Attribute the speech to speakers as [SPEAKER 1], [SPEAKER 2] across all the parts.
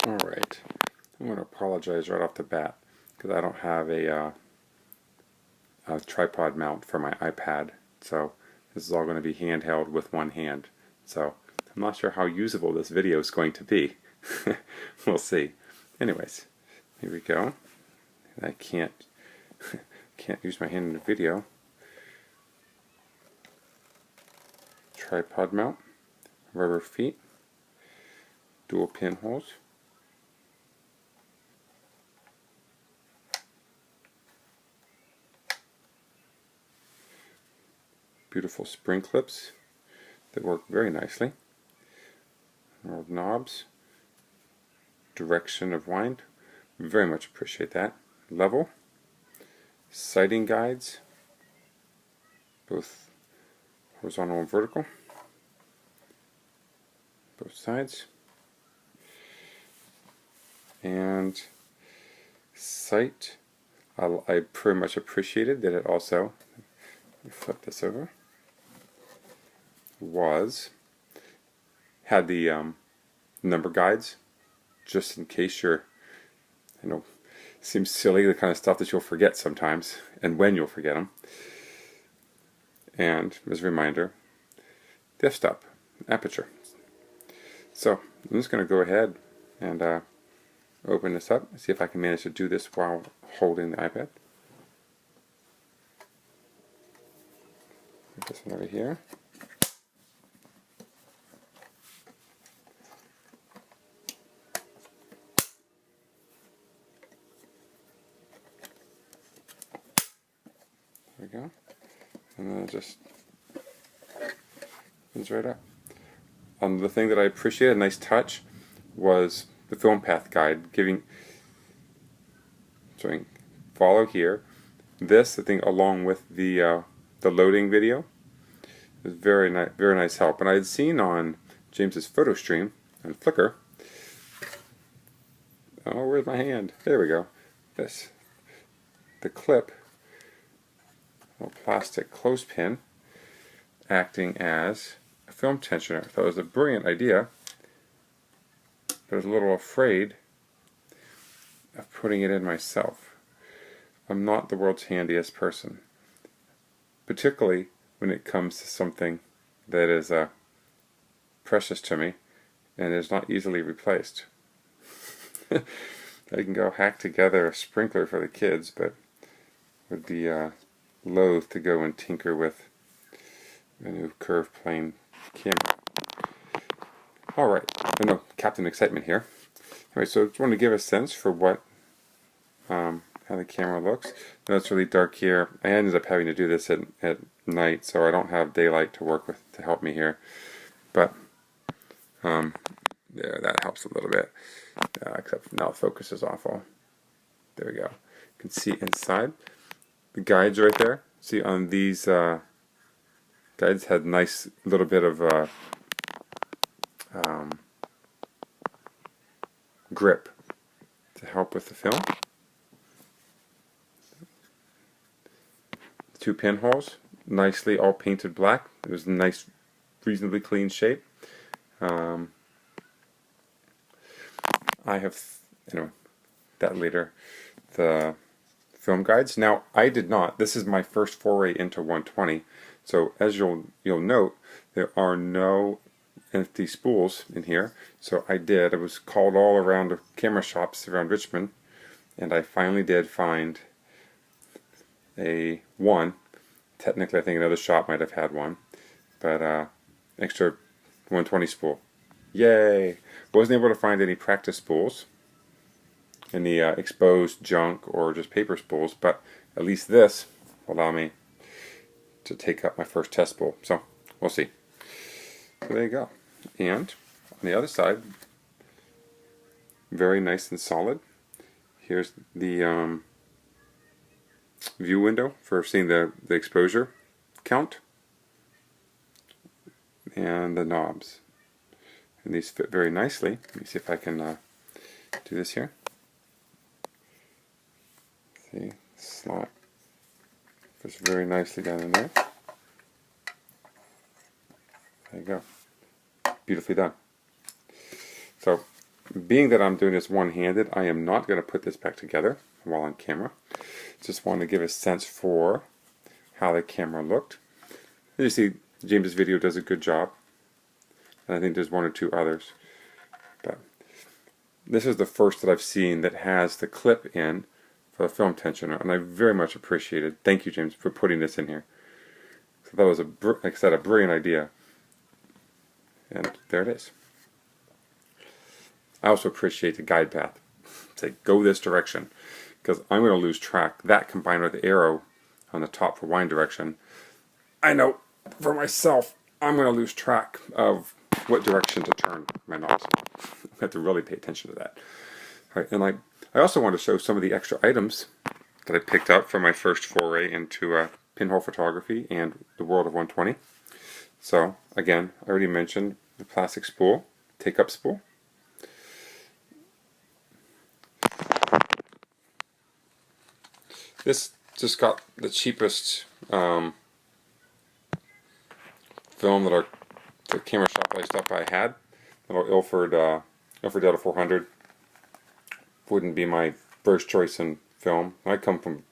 [SPEAKER 1] Alright, I'm going to apologize right off the bat because I don't have a tripod mount for my iPad, so this is all going to be handheld with one hand. So I'm not sure how usable this video is going to be. We'll see. Anyways, here we go. I can't use my hand in the video. Tripod mount, rubber feet, dual pinholes. Beautiful spring clips that work very nicely. Old knobs. Direction of wind. Very much appreciate that. Level. Sighting guides. Both horizontal and vertical. Both sides. And sight. I pretty much appreciated that it also, flip this over, had the number guides, just in case you're, seems silly, the kind of stuff that you'll forget sometimes, and when you'll forget them. And as a reminder, the f-stop, aperture. So I'm just going to go ahead and open this up, see if I can manage to do this while holding the iPad. Put this one over here. There we go. And then it just opens right up. The thing that I appreciated, a nice touch, was the film path guide, showing follow here. This, I think, along with the loading video, is very nice help. And I had seen on James's photo stream on Flickr. Oh, where's my hand? There we go. The clip, a plastic clothespin, acting as a film tensioner. I thought it was a brilliant idea, but I was a little afraid of putting it in myself. I'm not the world's handiest person, particularly when it comes to something that is precious to me and is not easily replaced. I can go hack together a sprinkler for the kids, but would be loath to go and tinker with a new curved plane camera. Alright, I know Captain Excitement here. Anyway, so I just want to give a sense for what how the camera looks. Now it's really dark here. I ended up having to do this at night, so I don't have daylight to work with to help me here. But there, that helps a little bit. Except now the focus is awful. There we go. You can see inside. The guides right there. See on these guides had a nice little bit of grip to help with the film. Two pinholes, nicely all painted black. It was a nice, reasonably clean shape. I have, that later, the film guides. Now, I did not. This is my first foray into 120. So as you'll note, there are no empty spools in here. So I was called all around the camera shops around Richmond, and I finally did find one. Technically, I think another shop might have had one, but extra 120 spool. Yay! Wasn't able to find any practice spools, any exposed junk or just paper spools, but at least this will allow me to take up my first test spool. So we'll see. So there you go. And on the other side, very nice and solid. Here's the view window for seeing the exposure count, and the knobs. And these fit very nicely. Let me see if I can do this here. See, slot fits very nicely down in there. There you go. Beautifully done. So being that I'm doing this one-handed, I am not going to put this back together while on camera. Just want to give a sense for how the camera looked. As you see, James's video does a good job, and I think there's one or two others. But this is the first that I've seen that has the clip in for the film tensioner, and I very much appreciate it. Thank you, James, for putting this in here. So that was, like I said, a brilliant idea. And there it is. I also appreciate the guide path. Say, go this direction, because I'm going to lose track. That combined with the arrow on the top for wind direction, I know for myself, I'm going to lose track of what direction to turn my knobs. I have to really pay attention to that. All right, and I also want to show some of the extra items that I picked up for my first foray into pinhole photography and the world of 120. So again, I already mentioned the plastic spool, take-up spool. This just got the cheapest film that the camera shop that I stopped by had. Little Ilford Delta 400 wouldn't be my first choice in film. I come from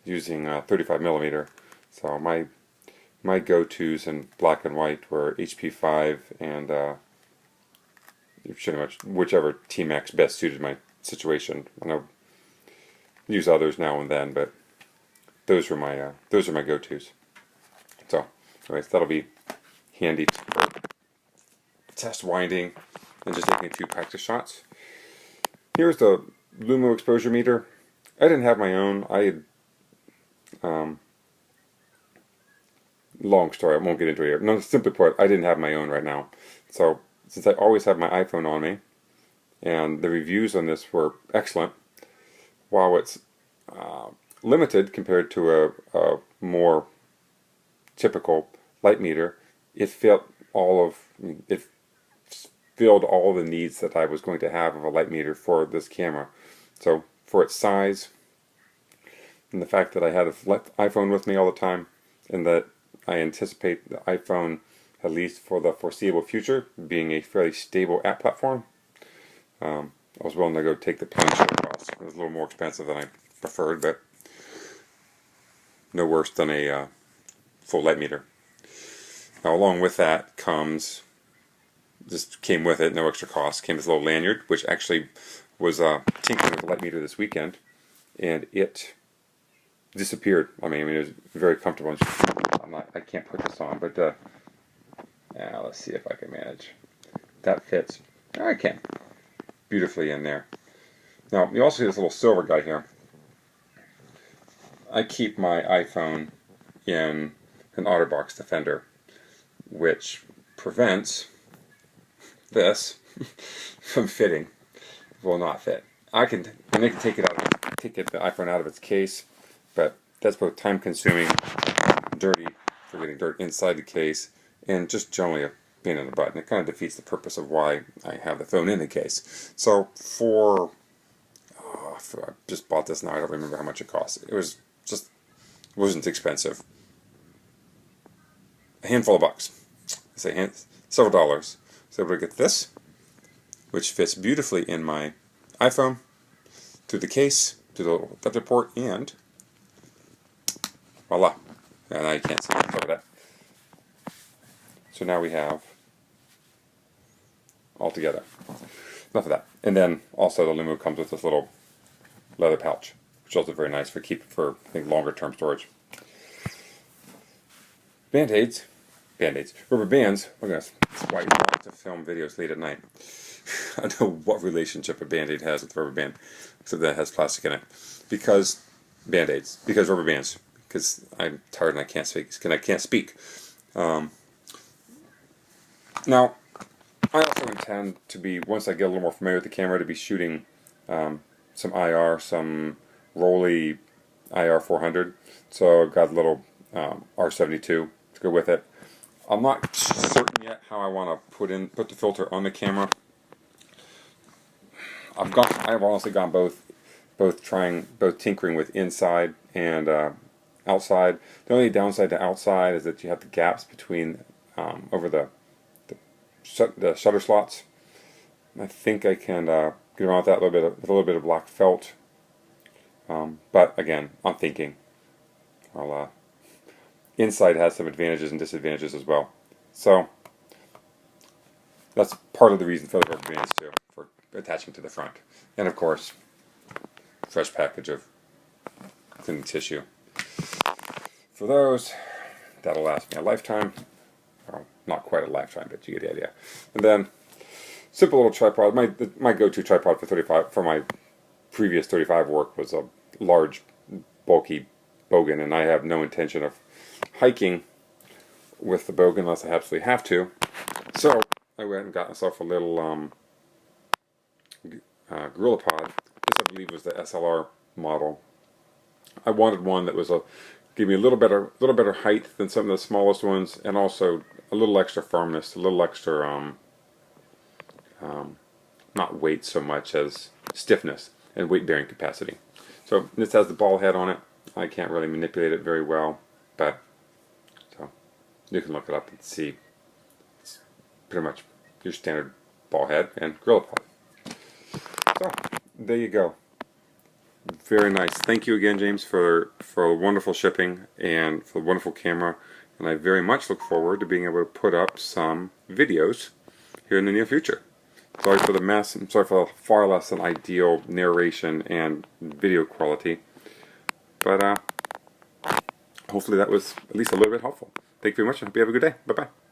[SPEAKER 1] using 35mm, so my go-tos in black and white were HP5 and pretty much whichever T-Max best suited my situation. I know use others now and then, but those are my go-tos. So, anyways, that'll be handy for test winding and just taking a few practice shots. Here's the Lumo exposure meter. I didn't have my own. I had long story. I won't get into it here. No, simply put, I didn't have my own right now. So since I always have my iPhone on me, and the reviews on this were excellent, while it's limited compared to a more typical light meter, it filled all the needs that I was going to have of a light meter for this camera. So for its size, and the fact that I had an iPhone with me all the time, and that I anticipate the iPhone, at least for the foreseeable future, being a fairly stable app platform, I was willing to go take the plunge across. It was a little more expensive than I preferred, but no worse than a full light meter. Now, along with that comes, just came with it, no extra cost, came this little lanyard, which actually was tinkering with the light meter this weekend, and it disappeared. I mean, it was very comfortable. I can't put this on, but let's see if I can manage. That fits. I can. Beautifully in there. Now, you also see this little silver guy here. I keep my iPhone in an OtterBox Defender, which prevents this from fitting. Will not fit. I can take the iPhone out of its case, but that's both time-consuming, dirty, for getting dirt inside the case, and just generally a pain in the butt. And it kind of defeats the purpose of why I have the phone in the case. So I just bought this now. I don't remember how much it cost. It wasn't expensive. A handful of bucks. I say several dollars. So able to get this, which fits beautifully in my iPhone, through the case, to the little adapter port, and voila. Now you can't see it. Look at that. So now we have all together. Enough of that. And then also the Lumo comes with this little leather pouch, which is also very nice for I think longer term storage. Band-aids, rubber bands. Look at this. That's why you want to film videos late at night. I don't know what relationship a Band-Aid has with rubber band, except that it has plastic in it. Because Band-Aids, because rubber bands, because I'm tired and I can't speak. Now, I also intend to be, once I get a little more familiar with the camera, to be shooting some IR, some Rolly IR 400. So I've got a little R72 to go with it. I'm not certain yet how I want to put the filter on the camera. I've honestly gone both tinkering with inside and outside. The only downside to outside is that you have the gaps between over the shutter slots, I think I can get around with that with a little bit of black felt. But again, I'm thinking. Inside has some advantages and disadvantages as well. So that's part of the reason for the rubber bands too, for attaching to the front. And of course, fresh package of cleaning tissue. For those, that'll last me a lifetime. Well, not quite a lifetime, but you get the idea. And then, simple little tripod. My go-to tripod for my previous 35 work was a large, bulky bogan, and I have no intention of hiking with the bogan unless I absolutely have to. So I went and got myself a little gorilla pod. This, I believe, was the SLR model. I wanted one that was give me a little better height than some of the smallest ones, and also a little extra firmness, a little extra not weight so much as stiffness and weight bearing capacity. So this has the ball head on it. I can't really manipulate it very well, but so you can look it up and see. It's pretty much your standard ball head and gorilla pod. So there you go. Very nice. Thank you again, James, for wonderful shipping and for the wonderful camera. And I very much look forward to being able to put up some videos here in the near future. Sorry for the mess. I'm sorry for the far less than ideal narration and video quality. But hopefully that was at least a little bit helpful. Thank you very much, and hope you have a good day. Bye-bye.